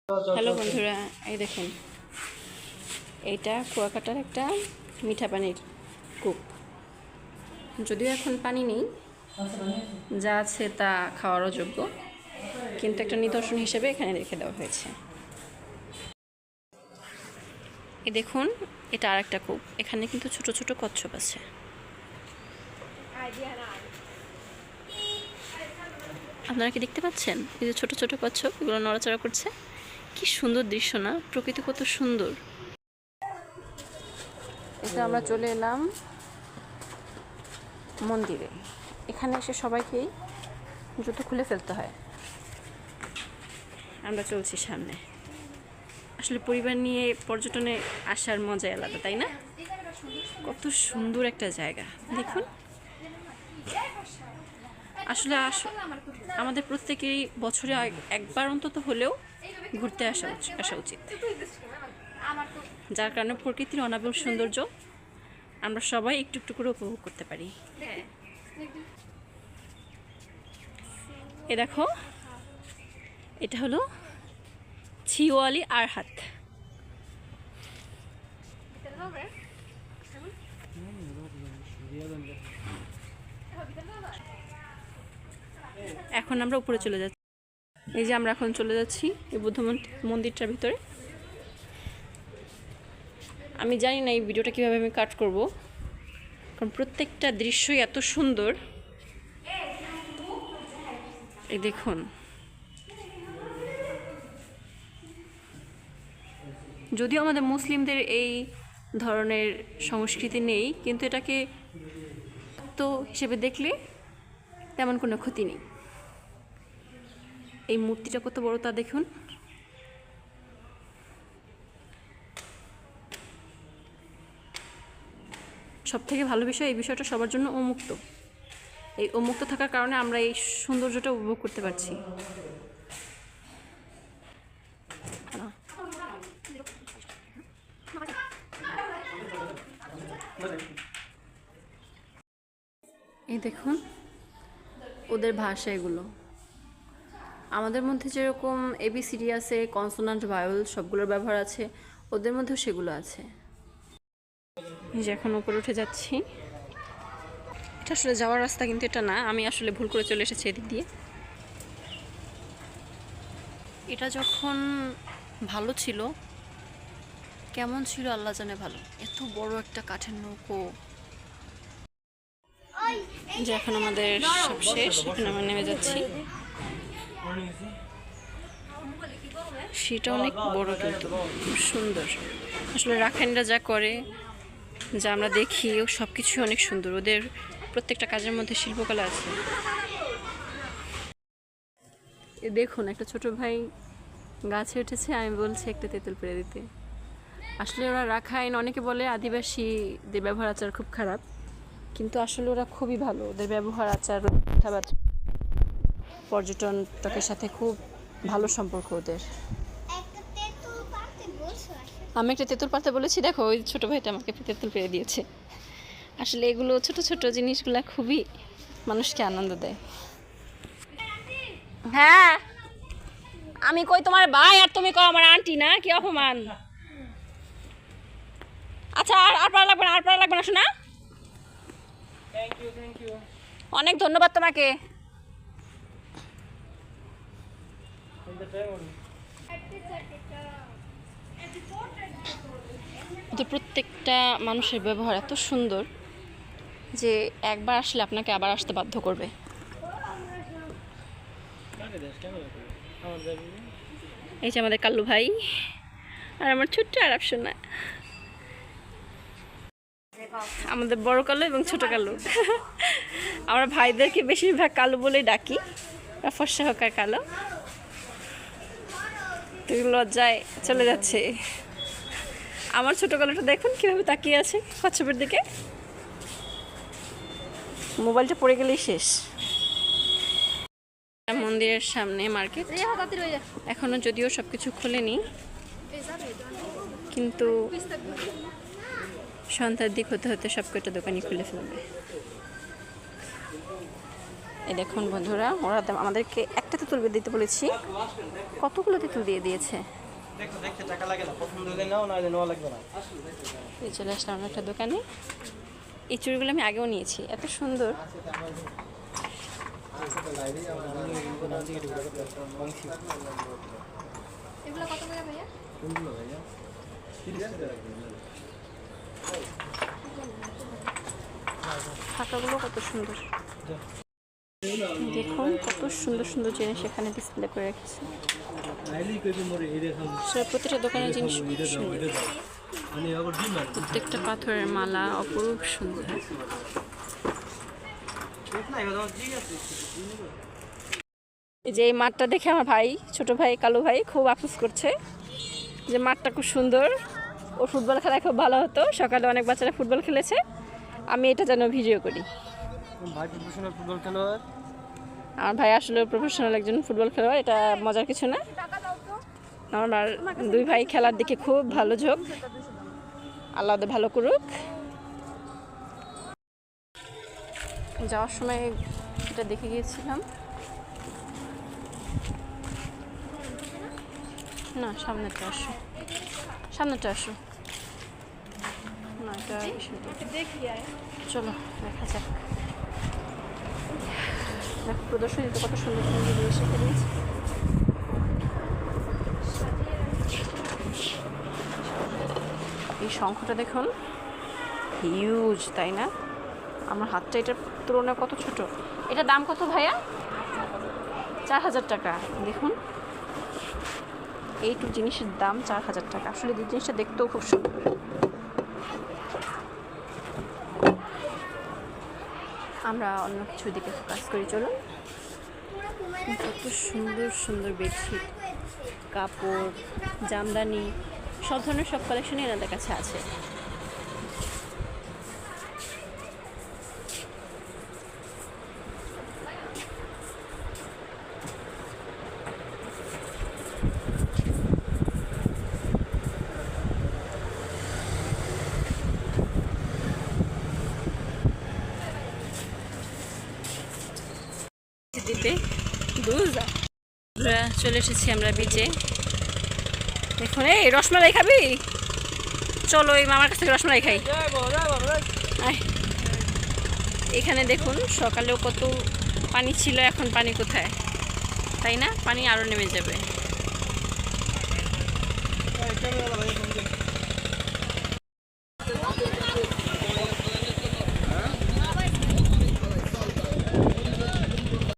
Hello বন্ধুরা, এই দেখুন, এইটা কুয়াকাটার একটা মিঠা পানির কূপ। যদিও এখন পানি নেই, যা আছে তা খাওয়ারও যোগ্য, কিন্তু একটা নিদর্শন হিসেবে এখানে রেখে দেওয়া হয়েছে। এই দেখুন, এটা আর একটা কূপ। এখানে কিন্তু ছোট ছোট কচ্ছপ আছে। আপনারা কি দেখতে পাচ্ছেন? এই যে ছোট ছোট কচ্ছপ, এগুলো নড়াচড়া করছে। কি সুন্দর দৃশ্য না? প্রকৃতি কত সুন্দর। এটা আমরা চলে এলাম মন্দিরে। এখানে এসে সবাইকেই জুতো খুলে ফেলতে হয়। আমরা চলছি সামনে। আসলে পরিবার নিয়ে পর্যটনে আসার মজাই আলাদা, তাই না? কত সুন্দর একটা জায়গা দেখুন। আসলে আমাদের প্রত্যেকেরই বছরে একবার অন্তত হলেও ঘুরতে আসা উচিত, যার কারণে প্রকৃতির অনাবিল সৌন্দর্য আমরা সবাই একটু একটু করে উপভোগ করতে পারি। এ দেখো, এটা হলো ছিওয়ালি আরহাত। এখন আমরা উপরে চলে যাচ্ছি। এই যে আমরা এখন চলে যাচ্ছি এই বুদ্ধ মন্দিরটার ভিতরে। আমি জানি না এই ভিডিওটা কীভাবে আমি কাট করব, কারণ প্রত্যেকটা দৃশ্যই এত সুন্দর। এই দেখুন, যদিও আমাদের মুসলিমদের এই ধরনের সংস্কৃতি নেই, কিন্তু এটাকে তো হিসেবে দেখলে তেমন কোনো ক্ষতি নেই। এই মূর্তিটা কত বড় তা দেখুন। সব থেকে ভালো বিষয়, এই বিষয়টা সবার জন্য উন্মুক্ত। এই উন্মুক্ত থাকার কারণে আমরা এই সৌন্দর্যটা উপভোগ করতে পারছি। এই দেখুন ওদের ভাষা এগুলো। আমাদের মধ্যে যেরকম ABCD আছে, কনসোনান্ট ভাওয়েল সবগুলোর ব্যবহার আছে, ওদের মধ্যেও সেগুলো আছে। যে এখন উপরে উঠে যাচ্ছি। এটা আসলে যাওয়ার রাস্তা, কিন্তু এটা না, আমি আসলে ভুল করে চলে এসেছি এদিক দিয়ে। এটা যখন ভালো ছিল, কেমন ছিল আল্লাহ জানে ভালো। এত বড় একটা কাঠের নৌকো। যে এখন আমাদের সব শেষ, এখন আমরা নেমে যাচ্ছি। সেটা অনেক বড়, কিন্তু খুব সুন্দর। আসলে রাখাইনরা যা করে, যা আমরা দেখি, ও সব কিছুই অনেক সুন্দর। ওদের প্রত্যেকটা কাজের মধ্যে শিল্পকলা আছে। দেখুন, একটা ছোট ভাই গাছে উঠেছে, আমি বলছি একটা তেঁতুল পেড়ে দিতে। আসলে ওরা রাখাইন, অনেকে বলে আদিবাসীদের ব্যবহার আচার খুব খারাপ, কিন্তু আসলে ওরা খুবই ভালো। ওদের ব্যবহার আচার, কথাবার্তা, পর্যটনের সাথে খুব ভালো সম্পর্ক ওদের। আমি একটা তেঁতুল পারতে বলেছি, দেখো ওই ছোট ভাইটা আমাকে তেঁতুল পেড়ে দিয়েছে। আসলে এগুলো ছোট ছোট জিনিসগুলা খুবই মানুষকে আনন্দ দেয়। হ্যাঁ, আমি কই তোমার ভাই আর তুমি কও আমার আন্টি না? কি অপমান! আচ্ছা, আর পড়া লাগবে না, আর পড়া লাগবে না শোনা। Thank you. অনেক ধন্যবাদ তোমাকে। প্রত্যেকটা মানুষের ব্যবহার এত সুন্দর যে একবার আসলে আপনাকে আবার আসতে বাধ্য করবে। এই যে আমাদের কাল্লু ভাই আর আমার ছোট্ট আরব সোনা, আমাদের বড় কালু এবং ছোট কালু। আমরা ভাইদেরকে বেশিরভাগ কালু বলেই ডাকি, ফর্সা হোক আর কালো। তুই লজ্জায় চলে যাচ্ছে। আমার ছোট কালুটা দেখুন কিভাবে তাকিয়ে আছে কচ্ছপের দিকে। মোবাইলটা পড়ে গেলেই শেষ। মন্দিরের সামনে মার্কেট এখনো যদিও সবকিছু খোলেনি, কিন্তু সন্ধ্যার দিক হতে হতে সবকটা দোকানই খুলে ফেলবে। এই দেখুন বন্ধুরা, ওরা আমাদেরকে একটা তেঁতুল দিতে বলেছি, কতগুলো তেঁতুল দিয়ে দিয়েছে। দেখো দেখতে টাকা লাগে না, পছন্দ হলে নাও, না হলে নেওয়া লাগবে না। এই চলে আসলাম আমরা একটা দোকানে। এই চুড়িগুলো আমি আগেও নিয়েছি, এত সুন্দর। এগুলো কত করে ভাইয়া? ফাঁকাগুলো কত সুন্দর, দেখুন কত সুন্দর সুন্দর জিনিস এখানে ডিসপ্লে করে রেখেছে। আসলে প্রতিটা দোকানের জিনিস খুব সুন্দর। প্রত্যেকটা পাথরের মালা অপরূপ সুন্দর। এই যে এই মাঠটা দেখে আমার ভাই, ছোট ভাই কালু ভাই খুব আফসোস করছে যে মাঠটা খুব সুন্দর, ও ফুটবল খেলায় খুব ভালো হতো, সকালে অনেক বাচ্চারা ফুটবল খেলেছে, আমি এটা যেন ভিডিও করি। ভাই প্রফেশনাল ফুটবল খেলোয়াড়, আমার ভাই আসলে প্রফেশনাল একজন ফুটবল খেলোয়াড়, এটা মজার কিছু না। আমার দুই ভাই খেলার দিকে খুব ভালো ঝোঁক, আল্লাহ ওদের ভালো করুক। যাওয়ার সময় এটা দেখে গিয়েছিলাম, না সামনেটা আসো, সামনেটা আসো, না এটা চলো দেখা যাক। দেখো প্রদর্শনীতে কত সুন্দর সুন্দর জিনিস রেখে দিয়েছে। এই শঙ্খটা দেখুন, হিউজ তাই না? আমার হাতটা এটার তুলনায় কত ছোট। এটা দাম কত ভাইয়া? 4000 টাকা। দেখুন এইটুকু জিনিসের দাম 4000 টাকা। আসলে এই জিনিসটা দেখতেও খুব সুন্দর। আমরা অন্য কিছুর দিকে ফোকাস করি, চলুন। কত সুন্দর সুন্দর বেডশিট, কাপড়, জামদানি, সব ধরনের সব কালেকশনই এনাদের কাছে আছে। দিতে আমরা চলে এসেছি আমরা বিচে। দেখুন এই রসমালাই খাবি? চলো এই মামার কাছ থেকে রসমালাই খাই। এখানে দেখুন সকালেও কত পানি ছিল, এখন পানি কোথায় তাই না? পানি আরো নেমে যাবে।